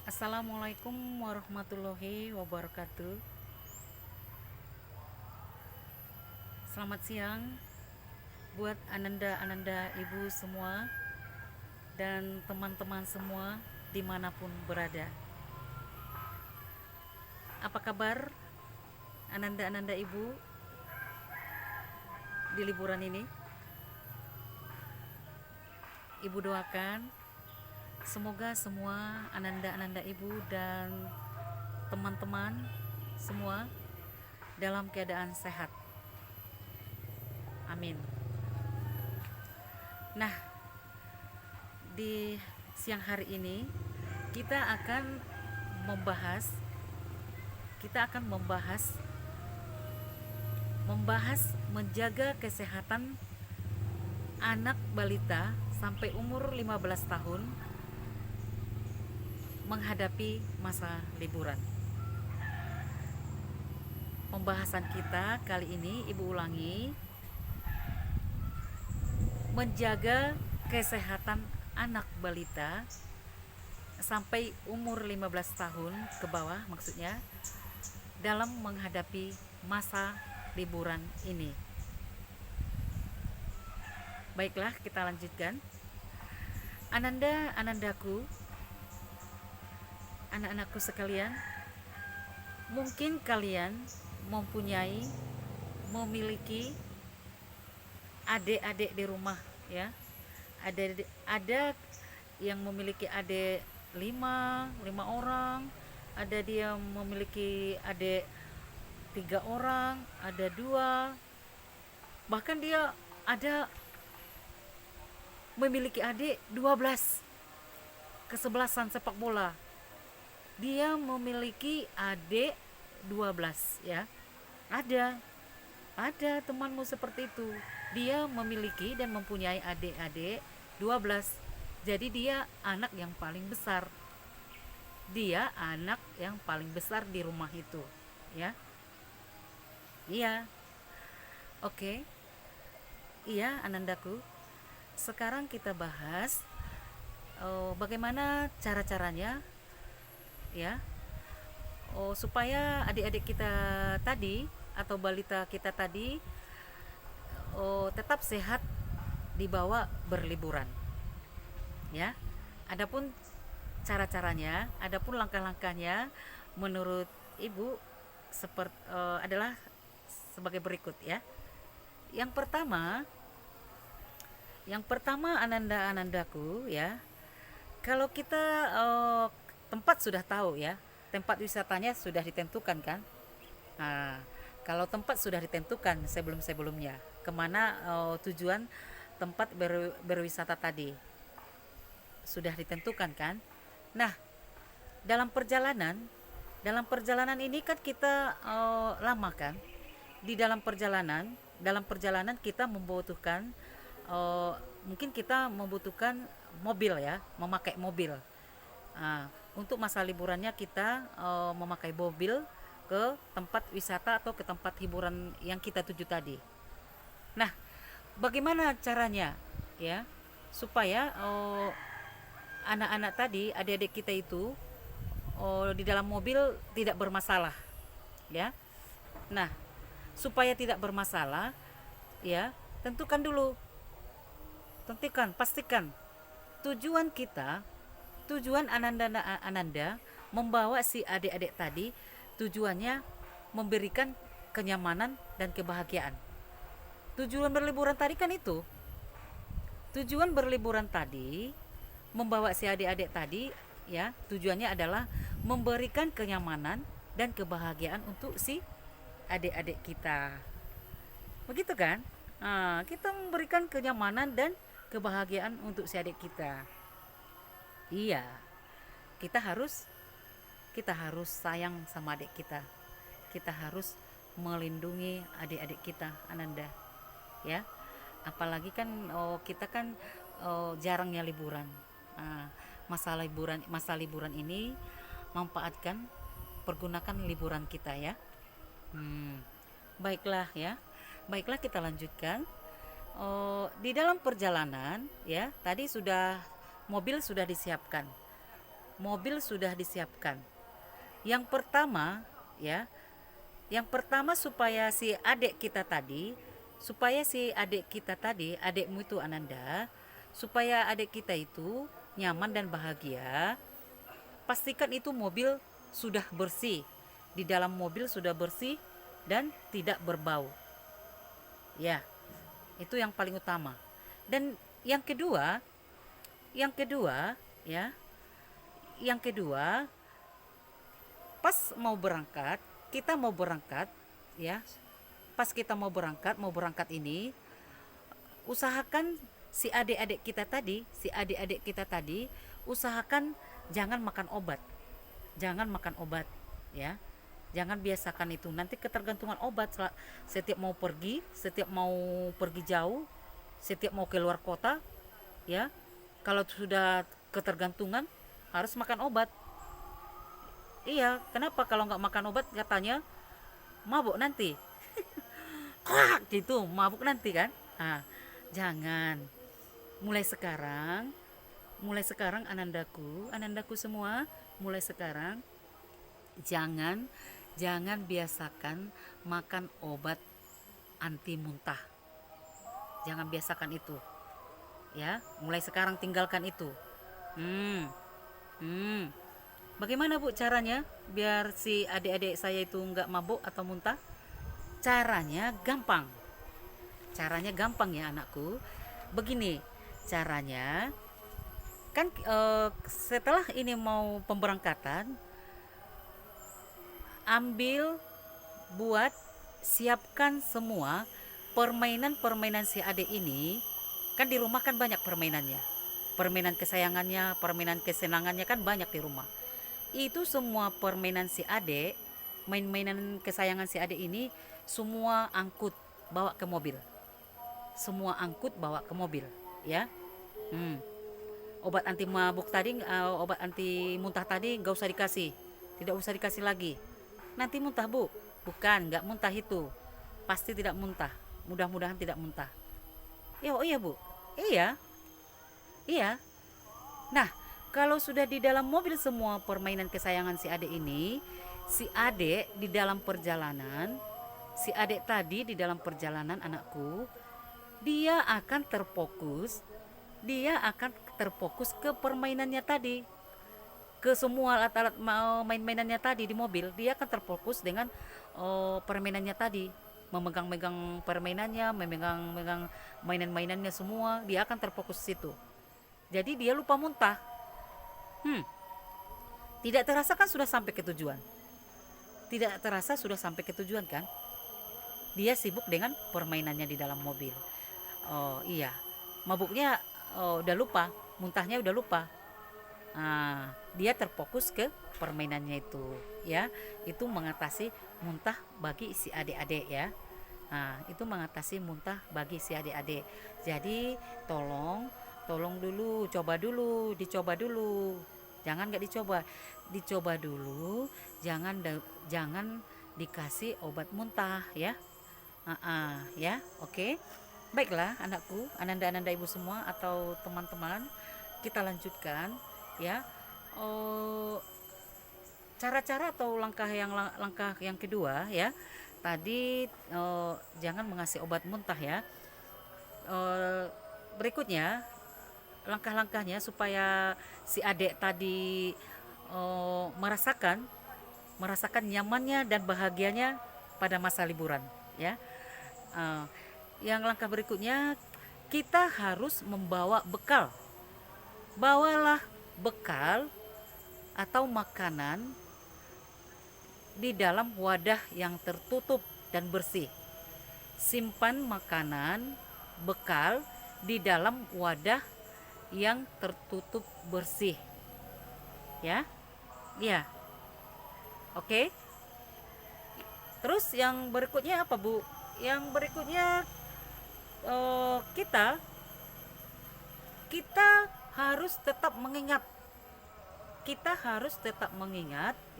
Assalamualaikum warahmatullahi wabarakatuh. Selamat siang buat Ananda-Ananda ibu semua dan teman-teman semua dimanapun berada. Apa kabar Ananda-Ananda ibu di liburan ini? Ibu doakan semoga semua Ananda-Ananda ibu dan teman-teman semua dalam keadaan sehat. Amin. Nah, di siang hari ini kita akan membahas membahas menjaga kesehatan anak balita sampai umur 15 tahun menghadapi masa liburan. Pembahasan kita kali ini ibu ulangi, menjaga kesehatan anak balita sampai umur 15 tahun ke bawah maksudnya dalam menghadapi masa liburan ini. Baiklah, kita lanjutkan. Anandaku, anak-anakku sekalian, mungkin kalian memiliki adik-adik di rumah ya. Ada yang memiliki adik lima orang, ada dia memiliki adik 3 orang, ada 2, bahkan dia ada memiliki adik 12, kesebelasan sepak bola. Dia memiliki adik 12 ya. Ada temanmu seperti itu. Dia memiliki dan mempunyai adik-adik 12. Jadi dia anak yang paling besar. Dia anak yang paling besar di rumah itu, ya. Iya. Oke. Iya, Anandaku. Sekarang kita bahas bagaimana cara-caranya ya. Supaya adik-adik kita tadi atau balita kita tadi tetap sehat dibawa berliburan. Ya. Adapun cara-caranya, adapun langkah-langkahnya menurut Ibu adalah sebagai berikut ya. Yang pertama Anandaku ya. Kalau kita tempat sudah tahu ya, tempat wisatanya sudah ditentukan kan. Nah, kalau tempat sudah ditentukan sebelum-sebelumnya, kemana tujuan tempat berwisata tadi sudah ditentukan kan. Nah, dalam perjalanan ini kan kita lama kan. Di dalam perjalanan kita membutuhkan mungkin kita membutuhkan mobil ya, memakai mobil. Untuk masa liburannya kita memakai mobil ke tempat wisata atau ke tempat hiburan yang kita tuju tadi. Nah, bagaimana caranya ya supaya anak-anak tadi, adik-adik kita itu di dalam mobil tidak bermasalah ya. Nah, supaya tidak bermasalah ya, pastikan tujuan Ananda membawa si adik-adik tadi, tujuannya memberikan kenyamanan dan kebahagiaan. Tujuan berliburan tadi membawa si adik-adik tadi ya, tujuannya adalah memberikan kenyamanan dan kebahagiaan untuk si adik-adik kita. Begitu kan? Kita memberikan kenyamanan dan kebahagiaan untuk si adik kita. Iya, kita harus sayang sama adik kita. Kita harus melindungi adik-adik kita, Ananda. Ya. Apalagi kan kita kan jarangnya liburan. Masa liburan ini pergunakan liburan kita ya. Baiklah ya. Baiklah, kita lanjutkan. Di dalam perjalanan ya, tadi mobil sudah disiapkan. mobil sudah disiapkan. Yang pertama, ya, yang pertama supaya si adik kita tadi, adikmu itu Ananda, supaya adik kita itu nyaman dan bahagia, pastikan itu mobil sudah bersih. Di dalam mobil sudah bersih dan tidak berbau. Ya, itu yang paling utama. Dan yang kedua, ya, yang kedua, pas mau berangkat, kita mau berangkat, ya. Pas kita mau berangkat ini, usahakan si adik-adik kita tadi, usahakan jangan makan obat. Jangan makan obat, ya. Jangan biasakan itu. Nanti ketergantungan obat setiap mau pergi jauh, setiap mau keluar kota, ya. Kalau sudah ketergantungan harus makan obat. Iya, kenapa kalau nggak makan obat katanya mabuk nanti. Gitu, mabuk nanti kan. Nah, jangan. Mulai sekarang, anandaku semua, mulai sekarang jangan biasakan makan obat anti muntah. Jangan biasakan itu. Ya, mulai sekarang tinggalkan itu. Bagaimana Bu caranya biar si adik-adik saya itu nggak mabuk atau muntah? Caranya gampang. Caranya gampang ya anakku. Begini caranya. Kan setelah ini mau pemberangkatan, siapkan semua permainan si adik ini. Kan di rumah kan banyak permainannya. Permainan kesayangannya, permainan kesenangannya kan banyak di rumah. Itu semua permainan si adik, mainan kesayangan si adik ini semua bawa ke mobil. Semua angkut bawa ke mobil, ya. Obat anti mabuk tadi, obat anti muntah tadi nggak usah dikasih. Tidak usah dikasih lagi. Nanti muntah, Bu. Bukan, nggak muntah itu. Pasti tidak muntah. Mudah-mudahan tidak muntah. Ya, oh iya, Bu. Iya. Iya. Nah, kalau sudah di dalam mobil semua permainan kesayangan si adik ini, si adik tadi di dalam perjalanan anakku, dia akan terfokus ke permainannya tadi, ke semua alat-alat mainannya tadi di mobil. Dia akan terfokus dengan permainannya tadi, memegang-megang permainannya, memegang mainan-mainannya semua. Dia akan terfokus situ. Jadi dia lupa muntah. Tidak terasa kan sudah sampai ke tujuan. Tidak terasa sudah sampai ke tujuan kan? Dia sibuk dengan permainannya di dalam mobil. Oh iya, mabuknya udah lupa, muntahnya udah lupa. Dia terfokus ke permainannya itu, ya. Itu mengatasi muntah bagi si adik-adik, ya. Itu mengatasi muntah bagi si adik-adik. Jadi tolong dicoba dulu. Jangan nggak dicoba dulu. Jangan dikasih obat muntah, ya. Ya, oke. Baiklah anakku, ananda ibu semua atau teman-teman, kita lanjutkan, ya. Cara-cara atau langkah yang kedua, ya. Tadi jangan mengasih obat muntah, ya. Berikutnya langkah-langkahnya supaya si adik tadi merasakan nyamannya dan bahagianya pada masa liburan, ya. Yang langkah berikutnya, kita harus membawa bekal. Bawalah bekal atau makanan di dalam wadah yang tertutup dan bersih. Simpan makanan bekal di dalam wadah yang tertutup bersih, ya. Ya, oke. Terus yang berikutnya apa, Bu? Yang berikutnya kita harus tetap mengingat,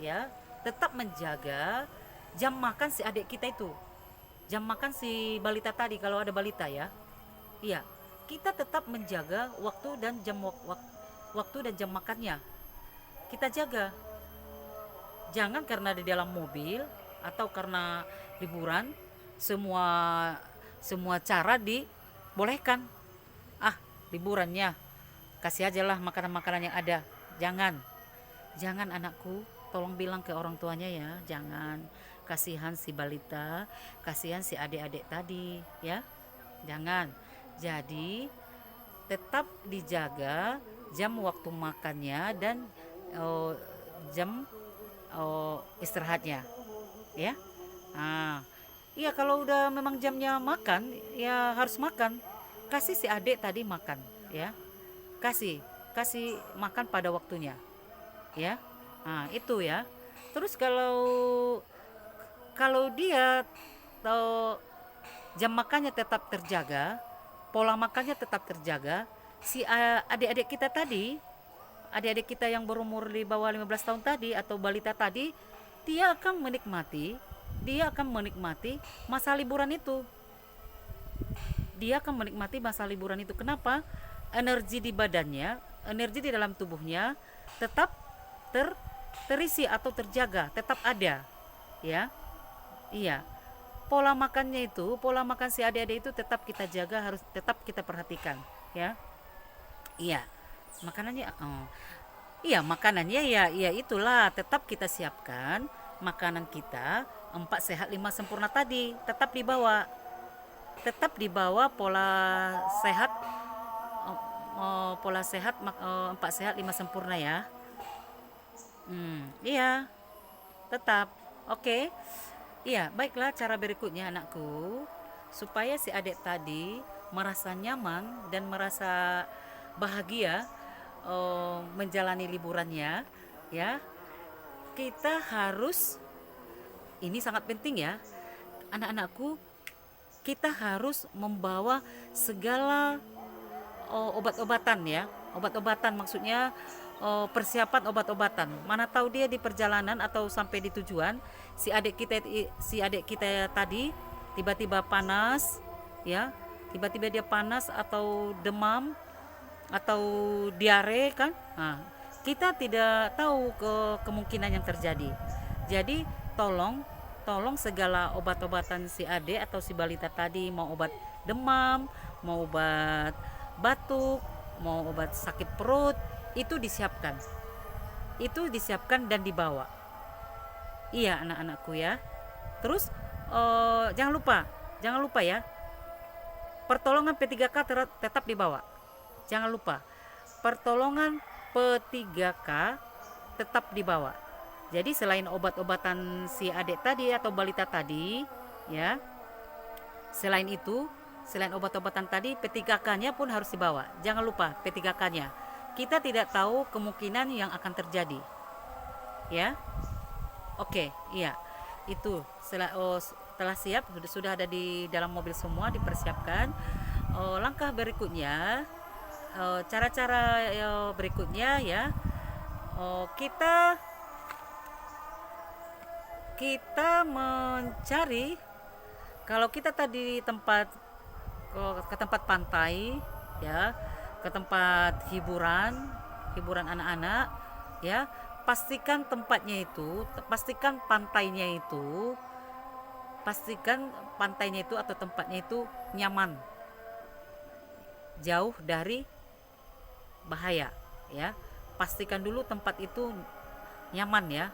ya, tetap menjaga jam makan si adik kita itu, jam makan si balita tadi kalau ada balita, ya. Iya, kita tetap menjaga waktu dan jam makannya. kita jaga. Jangan karena di dalam mobil atau karena liburan semua semua cara dibolehkan. Ah, liburannya kasih aja lah makanan-makanan yang ada. Jangan anakku, tolong bilang ke orang tuanya ya, jangan. Kasihan si balita, kasihan si adik-adik tadi ya. Jangan. Jadi tetap dijaga jam waktu makannya dan jam istirahatnya ya. Nah, iya kalau udah memang jamnya makan ya harus makan. Kasih si adik tadi makan ya. Kasih kasih makan pada waktunya ya. Nah, itu ya. Terus kalau kalau dia atau jam makannya tetap terjaga, pola makannya tetap terjaga, si adik-adik kita tadi, adik-adik kita yang berumur di bawah 15 tahun tadi atau balita tadi, dia akan menikmati, dia akan menikmati masa liburan itu. Dia akan menikmati masa liburan itu. Kenapa? Energi di badannya, energi di dalam tubuhnya tetap terisi atau terjaga, tetap ada. Ya. Iya. Pola makan si adik-adik itu tetap kita jaga, harus tetap kita perhatikan, ya. Iya. Makanannya iya, makanannya ya itulah, tetap kita siapkan makanan kita 4 sehat 5 sempurna tadi, tetap dibawa. Tetap dibawa sehat pola sehat 4 sehat 5 sempurna ya. Iya, tetap. Oke. Iya, baiklah cara berikutnya anakku, supaya si adik tadi merasa nyaman dan merasa bahagia menjalani liburannya, ya. Kita harus, ini sangat penting ya, anak-anakku, kita harus membawa segala obat-obatan ya. Obat-obatan maksudnya persiapan obat-obatan. Mana tahu dia di perjalanan atau sampai di tujuan si adik kita tadi tiba-tiba panas ya, tiba-tiba dia panas atau demam atau diare kan. Nah, kita tidak tahu kemungkinan yang terjadi. Jadi tolong segala obat-obatan si adik atau si balita tadi, mau obat demam, mau obat batuk, mau obat sakit perut, itu disiapkan. Itu disiapkan dan dibawa. Iya anak-anakku ya. Terus jangan lupa ya. Pertolongan P3K tetap dibawa. Jangan lupa. Pertolongan P3K tetap dibawa. Jadi selain obat-obatan si adik tadi atau balita tadi, ya. Selain itu, selain obat-obatan tadi, P3K-nya pun harus dibawa. Jangan lupa P3K-nya. Kita tidak tahu kemungkinan yang akan terjadi. Ya. Oke, iya. Itu setelah siap, sudah ada di dalam mobil semua, dipersiapkan. Langkah berikutnya, cara-cara berikutnya ya. Kita mencari, kalau kita tadi ke tempat pantai ya, ke tempat hiburan anak-anak ya, pastikan pantainya itu atau tempatnya itu nyaman, jauh dari bahaya ya. Pastikan dulu tempat itu nyaman ya,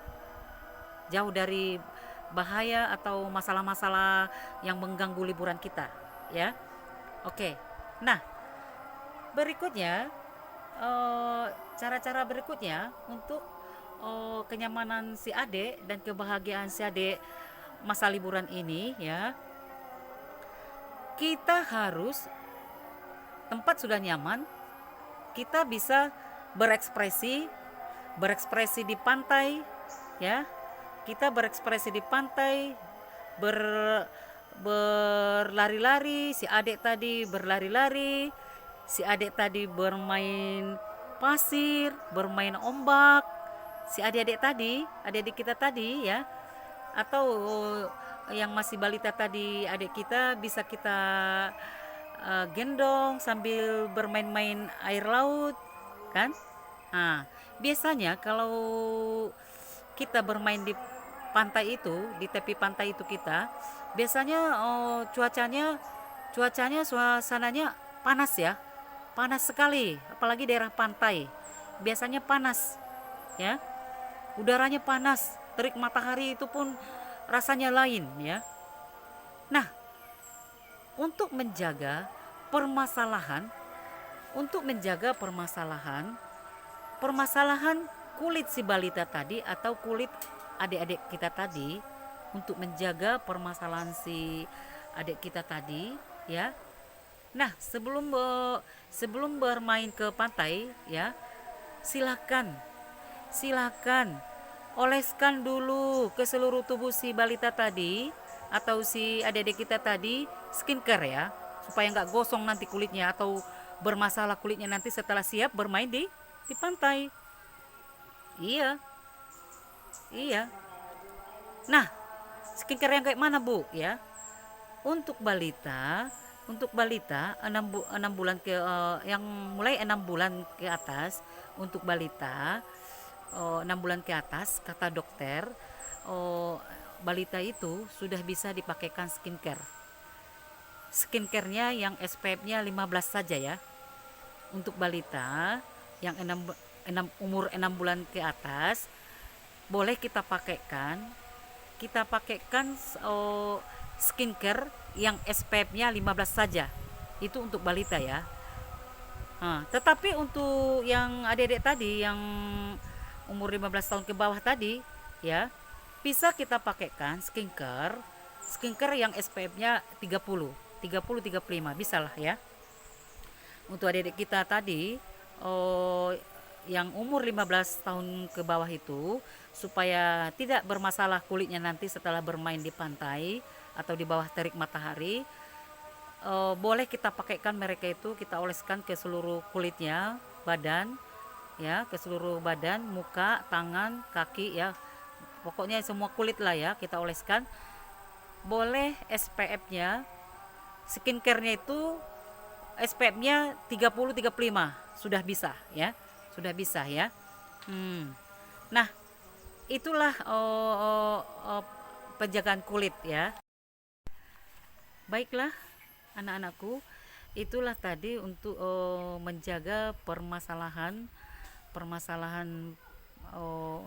jauh dari bahaya atau masalah-masalah yang mengganggu liburan kita ya. Oke. Nah, berikutnya cara-cara berikutnya untuk kenyamanan si adik dan kebahagiaan si adik masa liburan ini ya. Kita harus, tempat sudah nyaman, kita bisa berekspresi di pantai ya. Kita berekspresi di pantai, berlari-lari, si adik tadi berlari-lari, si adik tadi bermain pasir, bermain ombak, si adik kita tadi ya, atau yang masih balita tadi adik kita bisa kita gendong sambil bermain-main air laut kan. Nah, biasanya kalau kita bermain di pantai itu, di tepi pantai itu kita, biasanya cuacanya suasananya panas ya. Panas sekali, apalagi daerah pantai. Biasanya panas, ya. Udaranya panas, terik matahari itu pun rasanya lain, ya. Nah, untuk menjaga permasalahan, untuk menjaga permasalahan permasalahan kulit si balita tadi atau kulit adik-adik kita tadi, untuk menjaga permasalahan si adik kita tadi, ya. Nah, sebelum bermain ke pantai, ya, silakan silakan oleskan dulu ke seluruh tubuh si balita tadi atau si adik-adik kita tadi skincare ya, supaya nggak gosong nanti kulitnya atau bermasalah kulitnya nanti setelah siap bermain di pantai. Iya, iya. Nah, skincare yang kayak mana, Bu? Ya, untuk balita, enam bulan ke yang mulai 6 bulan ke atas, untuk balita 6 bulan ke atas, kata dokter, oh, balita itu sudah bisa dipakaikan skincare. Skincarenya yang SPF-nya 15 saja ya. Untuk balita yang umur 6 bulan ke atas, boleh kita pakaikan skincare yang SPF-nya 15 saja. Itu untuk balita ya. Nah, tetapi untuk yang adik-adik tadi yang umur 15 tahun ke bawah tadi, ya, bisa kita pakaikan skincare yang SPF-nya 35 bisa lah ya. Untuk adik-adik kita tadi, oh, yang umur 15 tahun ke bawah itu, supaya tidak bermasalah kulitnya nanti setelah bermain di pantai atau di bawah terik matahari, boleh kita pakaikan mereka itu, kita oleskan ke seluruh kulitnya, badan ya, ke seluruh badan, muka, tangan, kaki ya, pokoknya semua kulit lah ya, kita oleskan. Boleh SPF-nya, skincare-nya itu SPF-nya 30-35 sudah bisa ya, sudah bisa ya. Nah, itulah penjagaan kulit ya. Baiklah anak-anakku, itulah tadi untuk menjaga permasalahan permasalahan oh,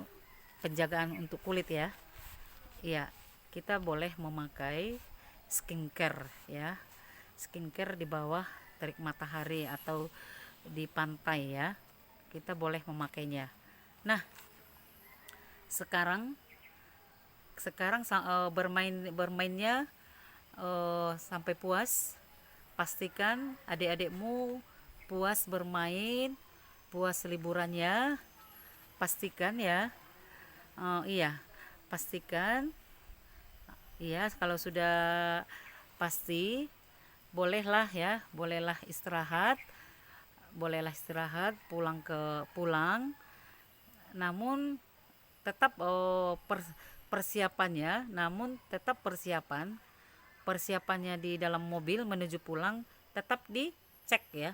penjagaan untuk kulit ya. Iya, kita boleh memakai skincare ya. Skincare di bawah terik matahari atau di pantai ya. Kita boleh memakainya. Nah, sekarang sekarang bermainnya sampai puas. Pastikan adik-adikmu puas bermain, puas liburannya, pastikan ya. Iya, pastikan. Iya, kalau sudah pasti, bolehlah istirahat, pulang. Namun tetap persiapannya di dalam mobil menuju pulang tetap dicek ya,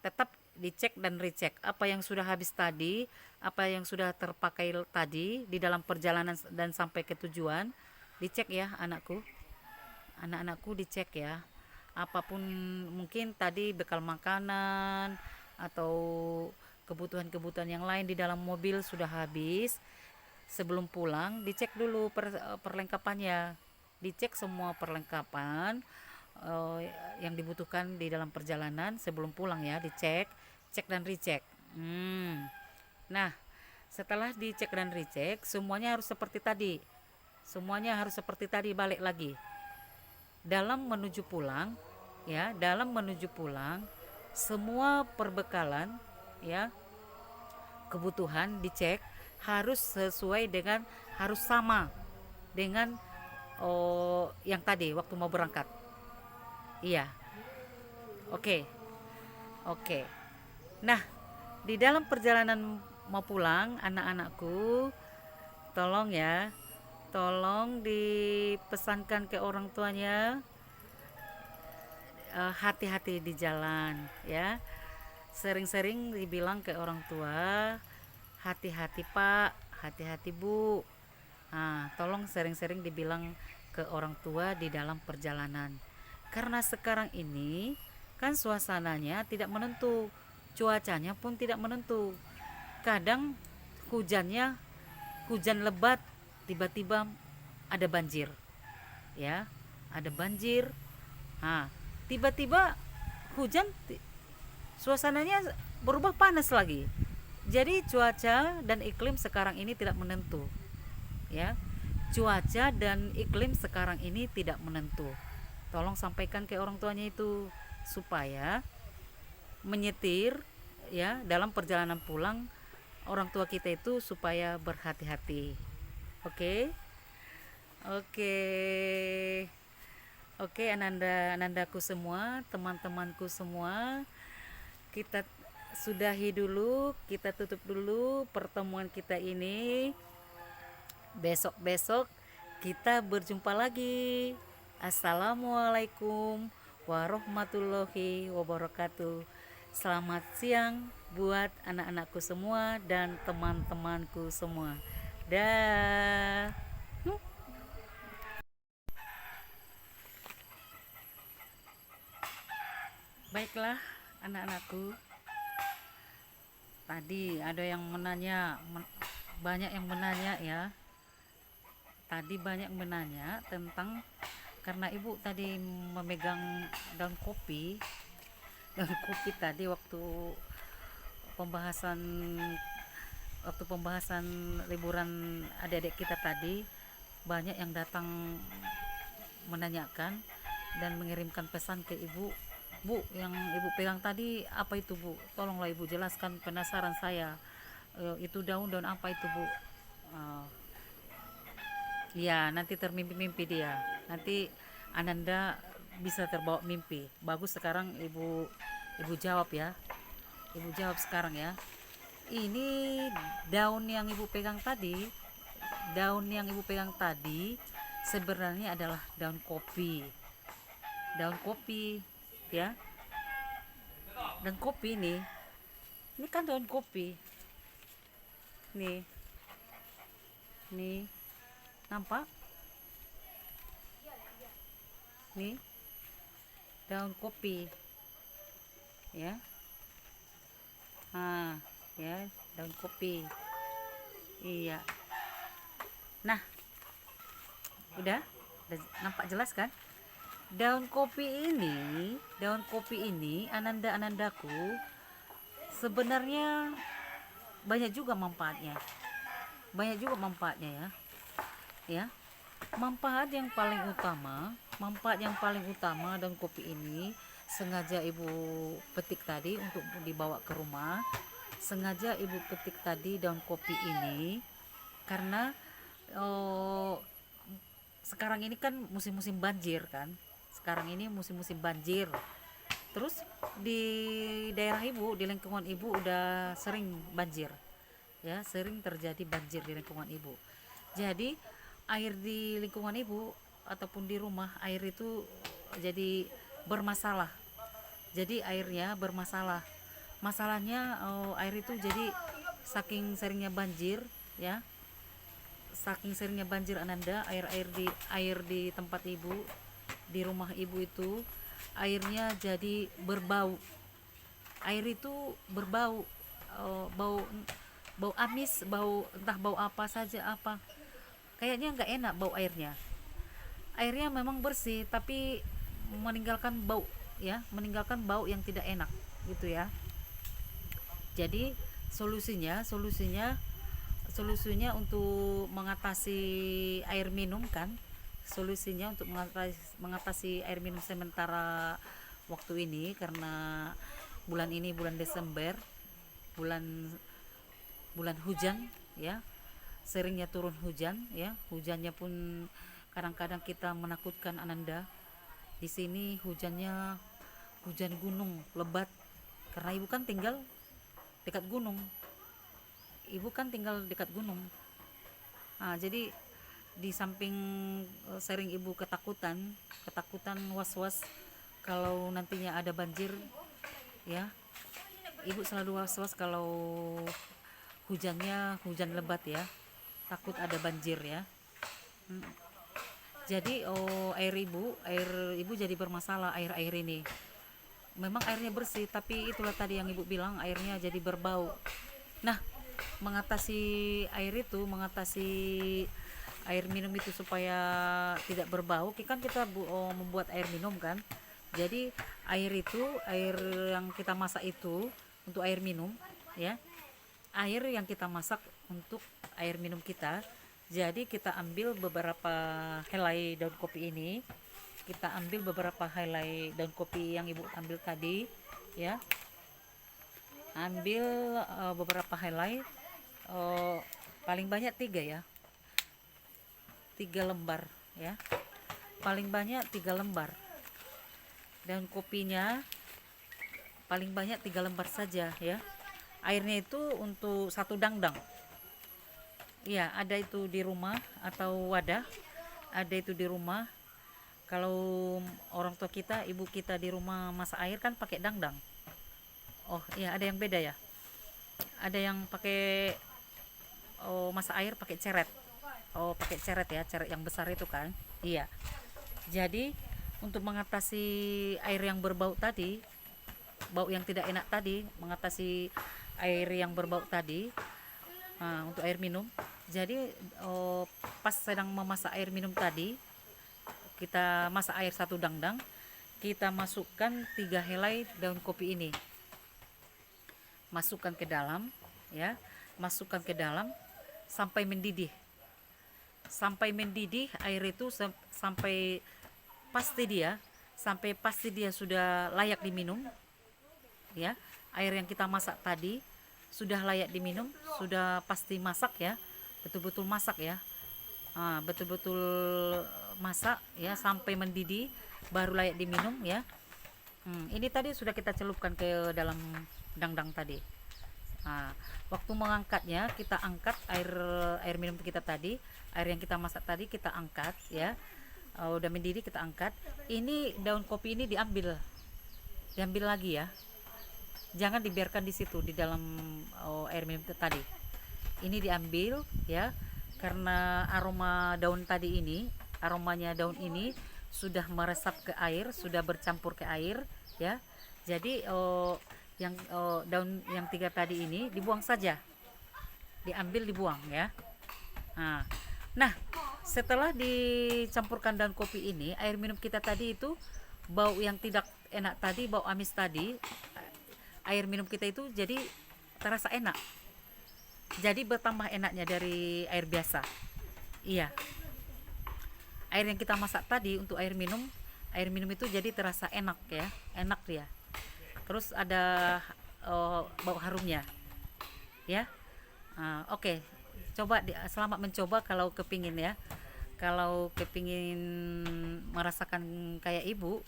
tetap dicek dan recheck apa yang sudah habis tadi, apa yang sudah terpakai tadi di dalam perjalanan dan sampai ke tujuan. Dicek ya anak-anakku dicek ya, apapun, mungkin tadi bekal makanan atau kebutuhan-kebutuhan yang lain di dalam mobil sudah habis. Sebelum pulang dicek dulu perlengkapannya, dicek semua perlengkapan yang dibutuhkan di dalam perjalanan sebelum pulang ya, cek dan recheck. Nah, setelah dicek dan recheck, semuanya harus seperti tadi, balik lagi dalam menuju pulang ya. Dalam menuju pulang, semua perbekalan ya, kebutuhan dicek, harus sesuai dengan, harus sama dengan yang tadi waktu mau berangkat. Iya, oke, oke. Nah, di dalam perjalanan mau pulang, anak-anakku, tolong dipesankan ke orang tuanya, hati-hati di jalan ya. sering-sering dibilang ke orang tua, hati-hati Pak, hati-hati Bu. Nah, tolong sering-sering dibilang ke orang tua di dalam perjalanan. Karena sekarang ini kan suasananya tidak menentu, cuacanya pun tidak menentu. Kadang hujannya hujan lebat, tiba-tiba ada banjir, ya, ada banjir. Nah, tiba-tiba hujan, suasananya berubah panas lagi. Jadi cuaca dan iklim sekarang ini tidak menentu, ya. Cuaca dan iklim sekarang ini tidak menentu. Tolong sampaikan ke orang tuanya itu supaya menyetir, ya, dalam perjalanan pulang orang tua kita itu supaya berhati-hati. Oke. Oke. Oke, Anandaku semua, teman-temanku semua, kita sudahi dulu, kita tutup dulu pertemuan kita ini. Besok-besok kita berjumpa lagi. Assalamualaikum warahmatullahi wabarakatuh. Selamat siang buat anak-anakku semua dan teman-temanku semua. Dah. Baiklah anak-anakku. Tadi ada yang menanya, banyak yang menanya ya. Tadi banyak yang menanya tentang, karena ibu tadi memegang daun kopi. Daun kopi tadi pembahasan waktu pembahasan liburan adik-adik kita tadi, banyak yang datang menanyakan dan mengirimkan pesan ke ibu. Bu, yang ibu pegang tadi apa itu Bu? Tolonglah ibu jelaskan, penasaran saya. Itu daun-daun apa itu Bu? Ya, nanti termimpi-mimpi dia. Nanti Ananda bisa terbawa mimpi. Bagus, sekarang ibu jawab ya. Ibu jawab sekarang ya. Ini daun yang ibu pegang tadi, daun yang ibu pegang tadi sebenarnya adalah daun kopi. Daun kopi, ya. Dan kopi ini kan daun kopi. Nih. Nih. Nampak? Nih. Daun kopi. Ya. Ya, daun kopi. Iya. Nah, udah nampak jelas kan? Daun kopi ini Anandaku sebenarnya banyak juga manfaatnya. Ya. Ya. Manfaat yang paling utama daun kopi ini sengaja ibu petik tadi untuk dibawa ke rumah. Sengaja ibu petik tadi daun kopi ini karena sekarang ini kan musim-musim banjir kan. Terus di daerah ibu, di lingkungan ibu udah sering banjir. Ya, sering terjadi banjir di lingkungan ibu. Jadi air di lingkungan ibu ataupun di rumah, air itu jadi bermasalah. Jadi airnya bermasalah. Masalahnya air itu jadi saking seringnya banjir, ya. Saking seringnya banjir Ananda, air di tempat ibu, di rumah ibu itu airnya jadi berbau. Air itu berbau, bau amis, entah bau apa saja, kayaknya nggak enak bau airnya. Airnya memang bersih tapi meninggalkan bau, ya, meninggalkan bau yang tidak enak gitu ya. Jadi solusinya untuk mengatasi air minum kan, untuk mengatasi air minum sementara waktu ini, karena bulan ini bulan Desember, bulan hujan ya, seringnya turun hujan ya. Hujannya pun kadang-kadang kita menakutkan Ananda. Di sini hujannya hujan gunung lebat, karena ibu kan tinggal dekat gunung. Jadi di samping sering ibu ketakutan was-was kalau nantinya ada banjir ya, ibu selalu was-was kalau hujannya hujan lebat ya, takut ada banjir ya. Jadi air ibu jadi bermasalah air ini. Memang airnya bersih, tapi itulah tadi yang ibu bilang, airnya jadi berbau. Nah, mengatasi mengatasi air minum itu supaya tidak berbau, kan kita membuat air minum kan. Jadi air yang kita masak itu untuk air minum ya, air yang kita masak untuk air minum kita. Jadi kita ambil beberapa helai daun kopi ini, kita ambil beberapa helai daun kopi yang ibu ambil tadi ya, ambil beberapa helai, paling banyak 3 ya, 3 lembar ya, paling banyak 3 lembar. Daun kopinya paling banyak 3 lembar saja ya. Airnya itu untuk 1 dangdang ya, ada itu di rumah atau wadah, ada itu di rumah. Kalau orang tua kita, ibu kita di rumah masak air kan pakai dangdang. Oh iya, ada yang beda ya, ada yang pakai masak air pakai ceret. Oh, pakai ceret ya, ceret yang besar itu kan. Iya. Jadi untuk mengatasi air yang berbau tadi, bau yang tidak enak tadi, mengatasi air yang berbau tadi, untuk air minum. Jadi pas sedang memasak air minum tadi, kita masak air 1 dangdang, kita masukkan 3 helai daun kopi ini, masukkan ke dalam ya, masukkan ke dalam sampai mendidih. Sampai mendidih air itu, sampai pasti dia sudah layak diminum ya. Air yang kita masak tadi sudah layak diminum, sudah pasti masak ya, betul-betul masak ya, betul-betul masak ya, sampai mendidih baru layak diminum ya. Ini tadi sudah kita celupkan ke dalam dangdang tadi. Waktu mengangkatnya, kita angkat air minum kita tadi, air yang kita masak tadi kita angkat ya. Udah mendidih kita angkat. Ini daun kopi ini diambil lagi ya, jangan dibiarkan di situ di dalam air minum tadi. Ini diambil ya, karena aromanya daun ini sudah meresap ke air, sudah bercampur ke air ya. Jadi daun yang 3 tadi ini dibuang saja, diambil dibuang ya. Nah, setelah dicampurkan daun kopi ini, air minum kita tadi itu, bau yang tidak enak tadi, bau amis tadi, air minum kita itu jadi terasa enak, jadi bertambah enaknya dari air biasa. Iya, air yang kita masak tadi untuk air minum itu jadi terasa enak ya, enak dia. Terus ada bau harumnya ya. Oke. Coba selamat mencoba kalau kepingin ya, kalau kepingin merasakan kayak ibu,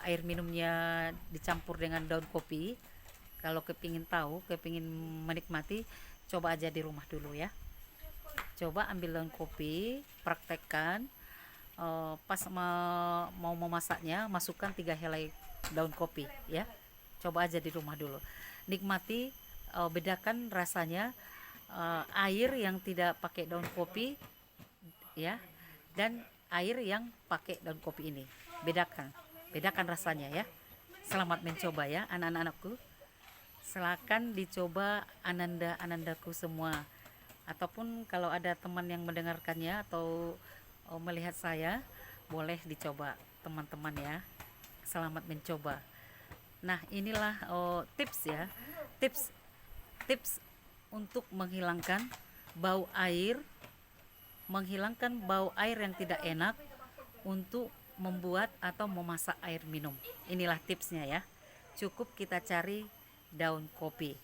air minumnya dicampur dengan daun kopi. Kalau kepingin menikmati, coba aja di rumah dulu ya. Coba ambil daun kopi, praktekkan. Pas mau memasaknya, masukkan 3 helai daun kopi ya. Coba aja di rumah dulu, nikmati, bedakan rasanya air yang tidak pakai daun kopi ya, dan air yang pakai daun kopi ini. Bedakan rasanya ya. Selamat mencoba ya anak-anakku. Silakan dicoba anandaku semua. Ataupun kalau ada teman yang mendengarkannya atau melihat saya, boleh dicoba teman-teman ya. Selamat mencoba. Nah, inilah tips ya. Tips untuk menghilangkan bau air yang tidak enak untuk membuat atau memasak air minum. Inilah tipsnya ya. Cukup kita cari daun kopi.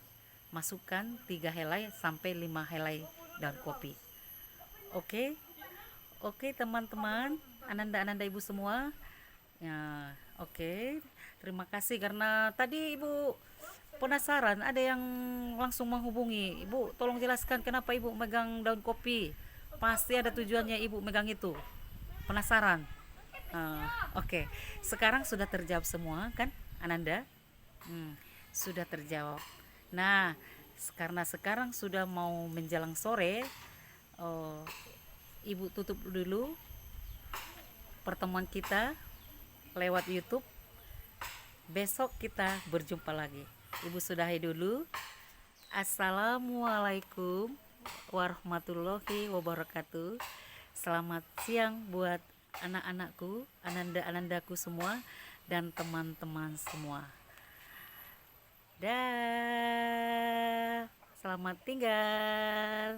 Masukkan 3 helai sampai 5 helai daun kopi. Oke, teman-teman, ananda ibu semua. Ya, oke. Terima kasih karena tadi ibu penasaran, ada yang langsung menghubungi. Ibu, tolong jelaskan kenapa ibu megang daun kopi. Pasti ada tujuannya ibu megang itu. Penasaran. Oke, sekarang sudah terjawab semua kan, Ananda? Sudah terjawab. Nah, karena sekarang sudah mau menjelang sore, oh, Ibu tutup dulu pertemuan kita lewat YouTube. Besok kita berjumpa lagi. Ibu sudahi dulu. Assalamualaikum warahmatullahi wabarakatuh. Selamat siang buat anak-anakku, ananda-anandaku semua, dan teman-teman semua. Dah, selamat tinggal.